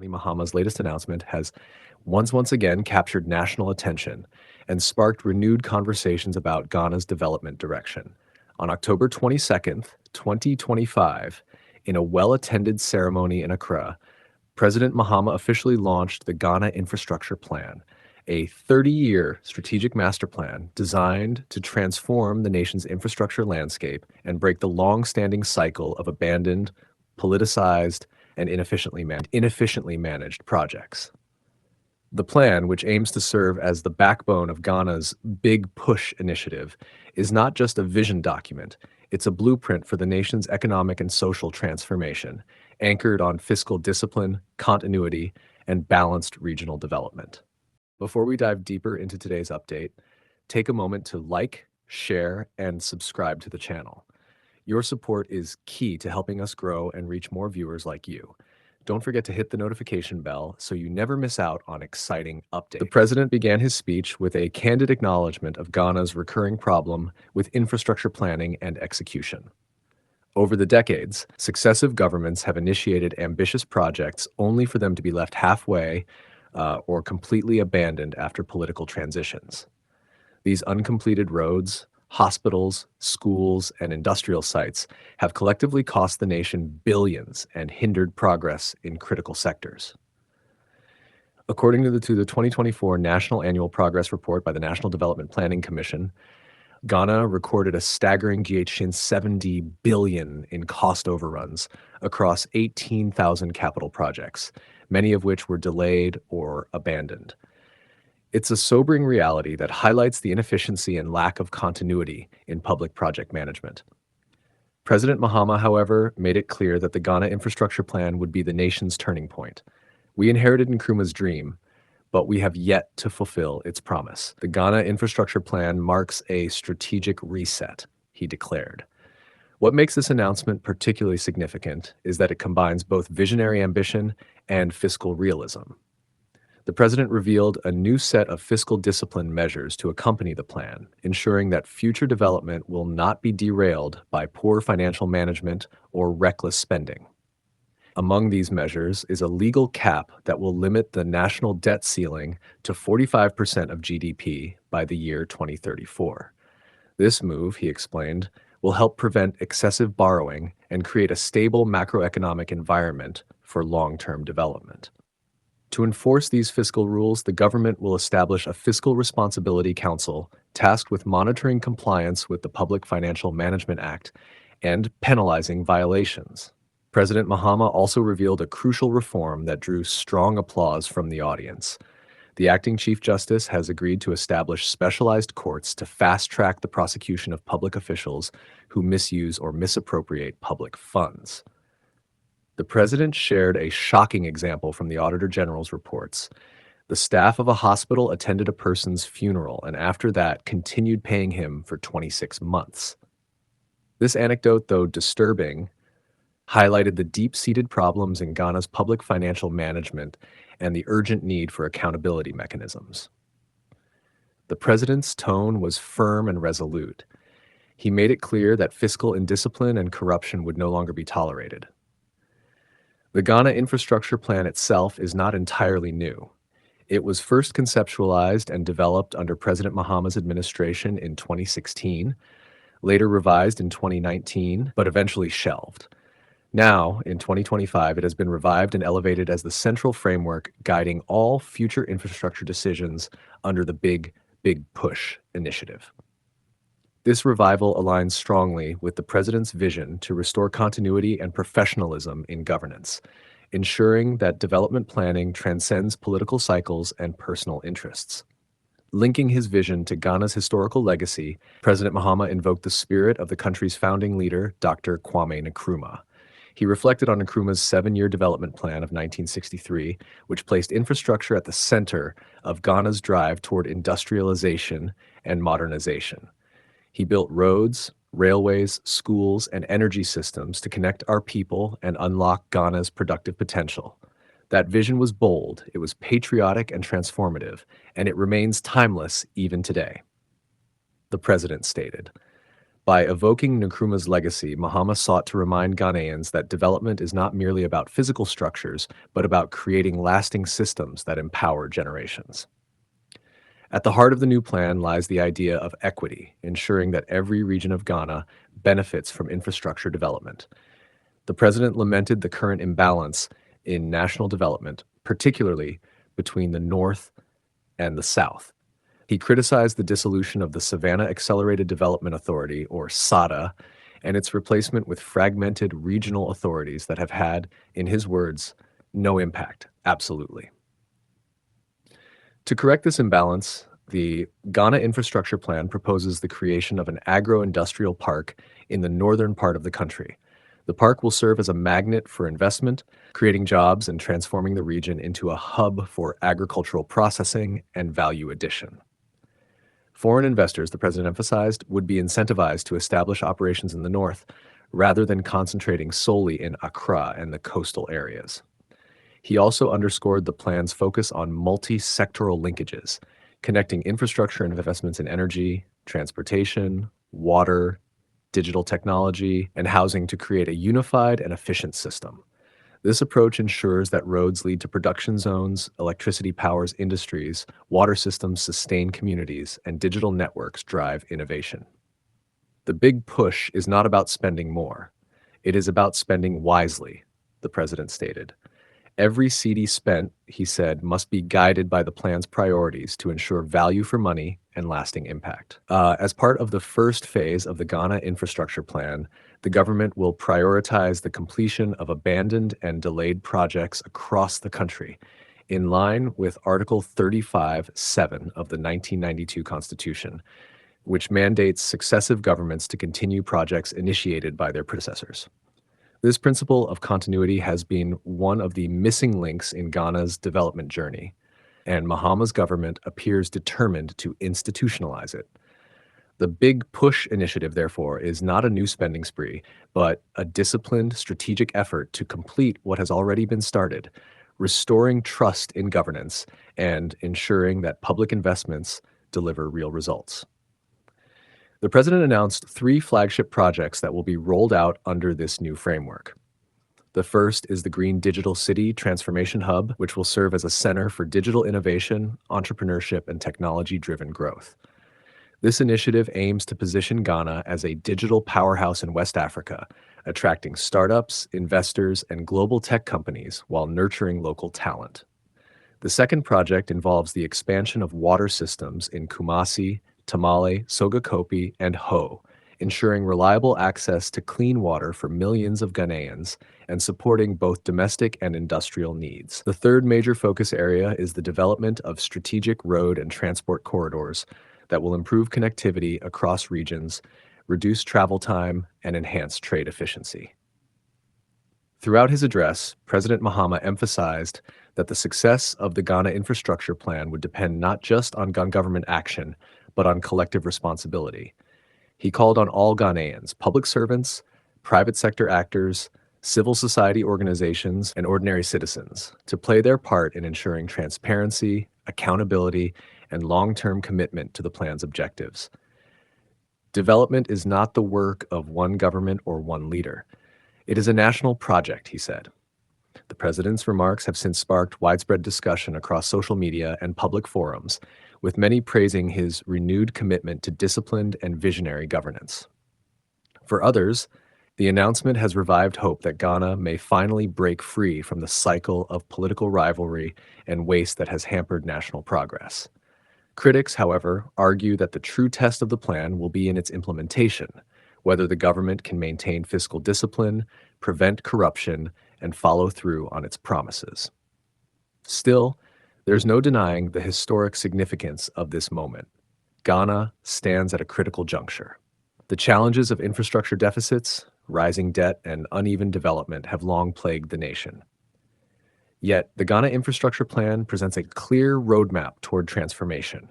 Mahama's latest announcement has once again captured national attention and sparked renewed conversations about Ghana's development direction. On October 22nd, 2025, in a well-attended ceremony in Accra, President Mahama officially launched the Ghana Infrastructure Plan, a 30-year strategic master plan designed to transform the nation's infrastructure landscape and break the long-standing cycle of abandoned, politicized, and inefficiently managed projects. The plan, which aims to serve as the backbone of Ghana's Big Push initiative, is not just a vision document, it's a blueprint for the nation's economic and social transformation, anchored on fiscal discipline, continuity, and balanced regional development. Before we dive deeper into today's update, take a moment to like, share, and subscribe to the channel. Your support is key to helping us grow and reach more viewers like you. Don't forget to hit the notification bell so you never miss out on exciting updates. The president began his speech with a candid acknowledgement of Ghana's recurring problem with infrastructure planning and execution. Over the decades, successive governments have initiated ambitious projects only for them to be left halfway or completely abandoned after political transitions. These uncompleted roads, hospitals, schools, and industrial sites have collectively cost the nation billions and hindered progress in critical sectors. According to the 2024 National Annual Progress Report by the National Development Planning Commission, Ghana recorded a staggering $70 billion in cost overruns across 18,000 capital projects, many of which were delayed or abandoned. It's a sobering reality that highlights the inefficiency and lack of continuity in public project management. President Mahama, however, made it clear that the Ghana Infrastructure Plan would be the nation's turning point. We inherited Nkrumah's dream, but we have yet to fulfill its promise. The Ghana Infrastructure Plan marks a strategic reset, he declared. What makes this announcement particularly significant is that it combines both visionary ambition and fiscal realism. The president revealed a new set of fiscal discipline measures to accompany the plan, ensuring that future development will not be derailed by poor financial management or reckless spending. Among these measures is a legal cap that will limit the national debt ceiling to 45% of GDP by the year 2034. This move, he explained, will help prevent excessive borrowing and create a stable macroeconomic environment for long-term development. To enforce these fiscal rules, the government will establish a Fiscal Responsibility Council tasked with monitoring compliance with the Public Financial Management Act and penalizing violations. President Mahama also revealed a crucial reform that drew strong applause from the audience. The acting Chief Justice has agreed to establish specialized courts to fast-track the prosecution of public officials who misuse or misappropriate public funds. The president shared a shocking example from the Auditor General's reports. The staff of a hospital attended a person's funeral and after that continued paying him for 26 months. This anecdote, though disturbing, highlighted the deep-seated problems in Ghana's public financial management and the urgent need for accountability mechanisms. The president's tone was firm and resolute. He made it clear that fiscal indiscipline and corruption would no longer be tolerated. The Ghana Infrastructure Plan itself is not entirely new. It was first conceptualized and developed under President Mahama's administration in 2016, later revised in 2019, but eventually shelved. Now, in 2025, it has been revived and elevated as the central framework guiding all future infrastructure decisions under the Big Push initiative. This revival aligns strongly with the president's vision to restore continuity and professionalism in governance, ensuring that development planning transcends political cycles and personal interests. Linking his vision to Ghana's historical legacy, President Mahama invoked the spirit of the country's founding leader, Dr. Kwame Nkrumah. He reflected on Nkrumah's 7-year development plan of 1963, which placed infrastructure at the center of Ghana's drive toward industrialization and modernization. He built roads, railways, schools, and energy systems to connect our people and unlock Ghana's productive potential. That vision was bold, it was patriotic and transformative, and it remains timeless even today. The president stated, By evoking Nkrumah's legacy, Mahama sought to remind Ghanaians that development is not merely about physical structures, but about creating lasting systems that empower generations. At the heart of the new plan lies the idea of equity, ensuring that every region of Ghana benefits from infrastructure development. The president lamented the current imbalance in national development, particularly between the North and the South. He criticized the dissolution of the Savannah Accelerated Development Authority, or SADA, and its replacement with fragmented regional authorities that have had, in his words, no impact, absolutely. To correct this imbalance, the Ghana Infrastructure Plan proposes the creation of an agro-industrial park in the northern part of the country. The park will serve as a magnet for investment, creating jobs and transforming the region into a hub for agricultural processing and value addition. Foreign investors, the president emphasized, would be incentivized to establish operations in the north rather than concentrating solely in Accra and the coastal areas. He also underscored the plan's focus on multi-sectoral linkages, connecting infrastructure and investments in energy, transportation, water, digital technology, and housing to create a unified and efficient system. This approach ensures that roads lead to production zones, electricity powers industries, water systems sustain communities, and digital networks drive innovation. The big push is not about spending more. It is about spending wisely, the president stated. Every cedi spent, he said, must be guided by the plan's priorities to ensure value for money and lasting impact. As part of the first phase of the Ghana Infrastructure Plan, the government will prioritize the completion of abandoned and delayed projects across the country, in line with Article 35(7) of the 1992 Constitution, which mandates successive governments to continue projects initiated by their predecessors. This principle of continuity has been one of the missing links in Ghana's development journey, and Mahama's government appears determined to institutionalize it. The Big Push initiative, therefore, is not a new spending spree, but a disciplined, strategic effort to complete what has already been started, restoring trust in governance and ensuring that public investments deliver real results. The president announced 3 flagship projects that will be rolled out under this new framework. The first is the Green Digital City Transformation Hub, which will serve as a center for digital innovation, entrepreneurship, and technology-driven growth. This initiative aims to position Ghana as a digital powerhouse in West Africa, attracting startups, investors, and global tech companies while nurturing local talent. The second project involves the expansion of water systems in Kumasi, Tamale, Sogakope, and Ho, ensuring reliable access to clean water for millions of Ghanaians and supporting both domestic and industrial needs. The third major focus area is the development of strategic road and transport corridors that will improve connectivity across regions, reduce travel time, and enhance trade efficiency. Throughout his address, President Mahama emphasized that the success of the Ghana Infrastructure Plan would depend not just on government action, but on collective responsibility. He called on all Ghanaians, public servants, private sector actors, civil society organizations, and ordinary citizens to play their part in ensuring transparency, accountability, and long-term commitment to the plan's objectives. Development is not the work of one government or one leader. It is a national project, he said. The president's remarks have since sparked widespread discussion across social media and public forums, with many praising his renewed commitment to disciplined and visionary governance. For others, the announcement has revived hope that Ghana may finally break free from the cycle of political rivalry and waste that has hampered national progress. Critics, however, argue that the true test of the plan will be in its implementation, whether the government can maintain fiscal discipline, prevent corruption, and follow through on its promises. Still, there's no denying the historic significance of this moment. Ghana stands at a critical juncture. The challenges of infrastructure deficits, rising debt, and uneven development have long plagued the nation. Yet, the Ghana Infrastructure Plan presents a clear roadmap toward transformation,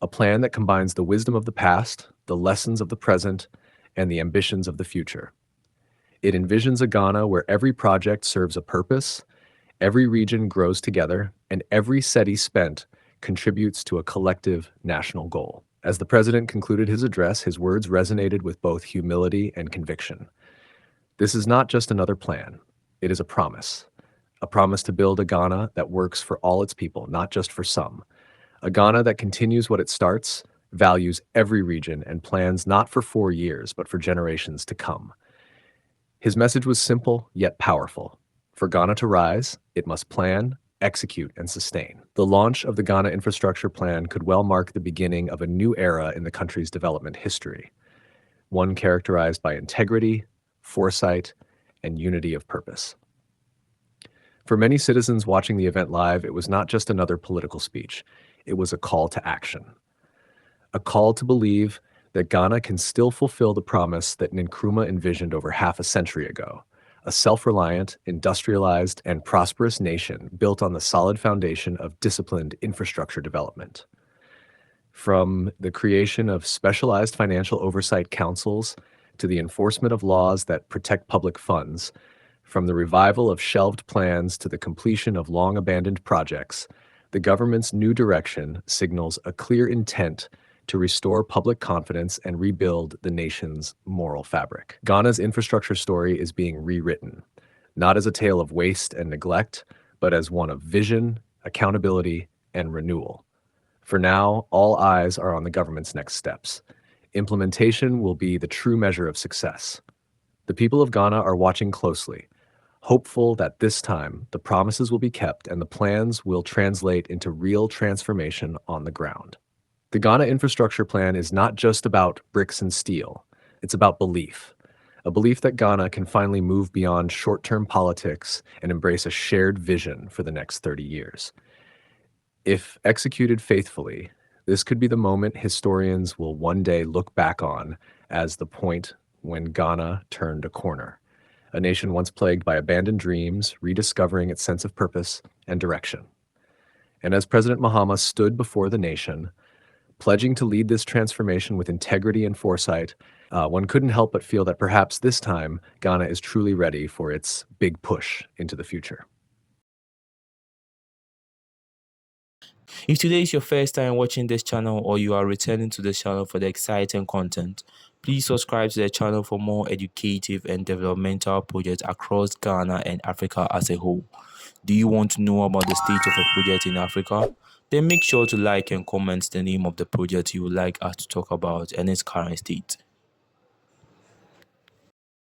a plan that combines the wisdom of the past, the lessons of the present, and the ambitions of the future. It envisions a Ghana where every project serves a purpose, every region grows together, and every cedi spent contributes to a collective national goal. As the president concluded his address, his words resonated with both humility and conviction. This is not just another plan, it is a promise to build a Ghana that works for all its people, not just for some. A Ghana that continues what it starts, values every region, and plans not for 4 years, but for generations to come. His message was simple yet powerful. For Ghana to rise, it must plan, execute, and sustain. The launch of the Ghana Infrastructure Plan could well mark the beginning of a new era in the country's development history, one characterized by integrity, foresight, and unity of purpose. For many citizens watching the event live, it was not just another political speech. It was a call to action. A call to believe that Ghana can still fulfill the promise that Nkrumah envisioned over half a century ago, a self-reliant, industrialized, and prosperous nation built on the solid foundation of disciplined infrastructure development. From the creation of specialized financial oversight councils to the enforcement of laws that protect public funds, from the revival of shelved plans to the completion of long-abandoned projects, the government's new direction signals a clear intent to restore public confidence and rebuild the nation's moral fabric. Ghana's infrastructure story is being rewritten, not as a tale of waste and neglect, but as one of vision, accountability, and renewal. For now, all eyes are on the government's next steps. Implementation will be the true measure of success. The people of Ghana are watching closely, hopeful that this time the promises will be kept and the plans will translate into real transformation on the ground. The Ghana Infrastructure Plan is not just about bricks and steel. It's about belief. A belief that Ghana can finally move beyond short-term politics and embrace a shared vision for the next 30 years. If executed faithfully, this could be the moment historians will one day look back on as the point when Ghana turned a corner. A nation once plagued by abandoned dreams, rediscovering its sense of purpose and direction. And as President Mahama stood before the nation, pledging to lead this transformation with integrity and foresight, one couldn't help but feel that perhaps this time Ghana is truly ready for its big push into the future. If today is your first time watching this channel or you are returning to this channel for the exciting content, please subscribe to the channel for more educative and developmental projects across Ghana and Africa as a whole. Do you want to know about the state of a project in Africa? Then make sure to like and comment the name of the project you would like us to talk about and its current state.